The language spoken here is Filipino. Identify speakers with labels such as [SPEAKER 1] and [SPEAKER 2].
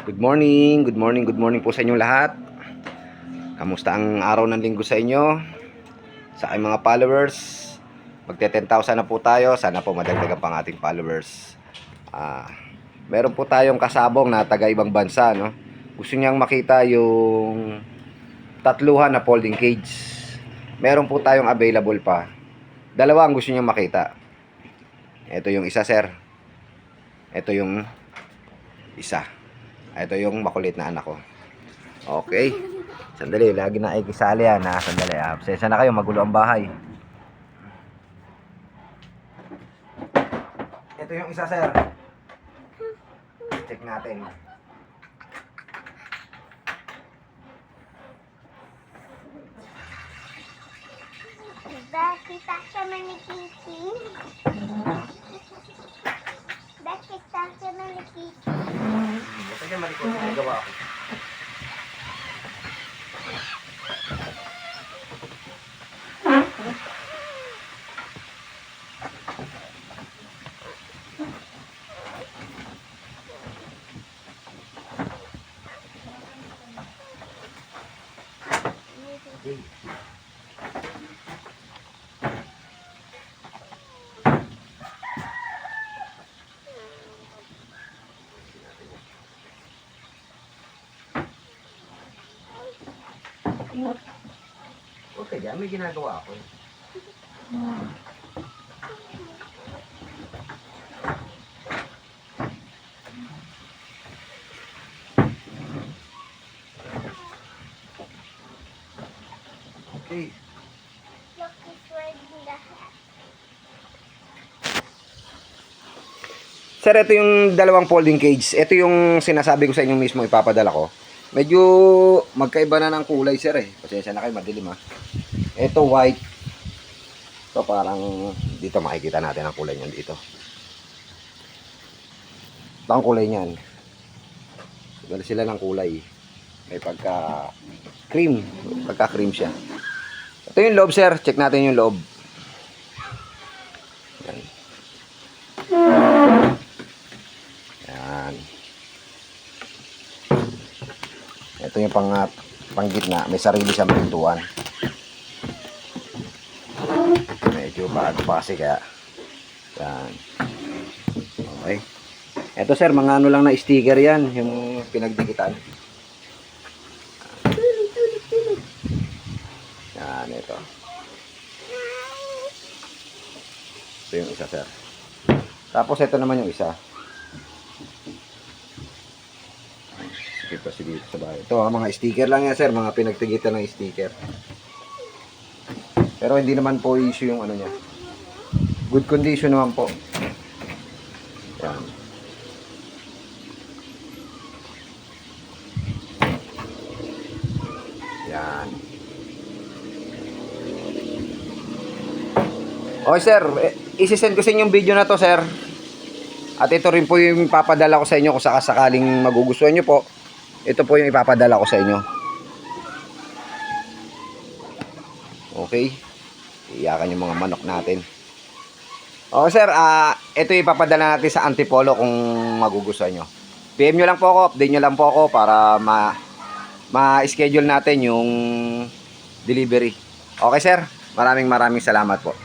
[SPEAKER 1] Good morning po sa inyong lahat. Kamusta ang araw ng linggo sa inyo? Sa aking mga followers, magte 10,000 na po tayo. Sana po madagdagan pang ating followers. Meron po tayong kasabong na taga ibang bansa, no? Gusto niyang makita yung tatluhan na folding cage. Meron po tayong available pa. Dalawa ang gusto niyang makita. Ito yung isa, sir. Ito yung isa. Ito yung makulit na anak ko. Okay. Sandali, lagi na ikisali yan. Sandali. Absensya na kayo, magulo ang bahay. Ito yung isa, sir. Check natin.
[SPEAKER 2] Bakita siya manikiting. Bakita siya manikiting.
[SPEAKER 1] Ito yung malikot na nagawa ko. Okay, yan. May ginagawa ako. Okay.
[SPEAKER 2] Look, it's ready lahat.
[SPEAKER 1] Sir, ito yung dalawang folding cage. Ito yung sinasabi ko sa inyo mismo ipapadala ko. Medyo magkaiba na ng kulay, sir eh. Pasensya na kayo, madilim ha. Ito white. Ito parang dito makikita natin ang kulay niyan dito. Ito ang kulay niyan. Dala sila ng kulay. May pagka cream. Pagka cream siya. Ito yung loob, sir. Check natin yung loob. Yan. Yan. Ito yung pang gitna. May sarili siyang pintuan. Medyo bago pa kasi kaya. Yan. Okay. Ito, sir, mga ano lang na sticker yan. Yung pinagdikitan. Yan, ito. Ito yung isa, sir. Tapos ito naman yung isa. Ito si dito sa bahay. Ito, mga sticker lang yan, sir. Mga pinagtigitan ng sticker. Pero hindi naman po issue yung ano niya. Good condition naman po. Yan. Yan. Okay, sir. Isisend ko sa inyo yung video na to, sir. At ito rin po yung ipapadala ko sa inyo kung sakasakaling magugustuhan nyo po. Ito po yung ipapadala ko sa inyo. Okay. Iyakan yung mga manok natin. Okay, sir. Ito yung ipapadala natin sa Antipolo kung magugustuhan nyo. PM nyo lang po ako. Update nyo lang po ako para ma-schedule natin yung delivery. Okay, sir. Maraming salamat po.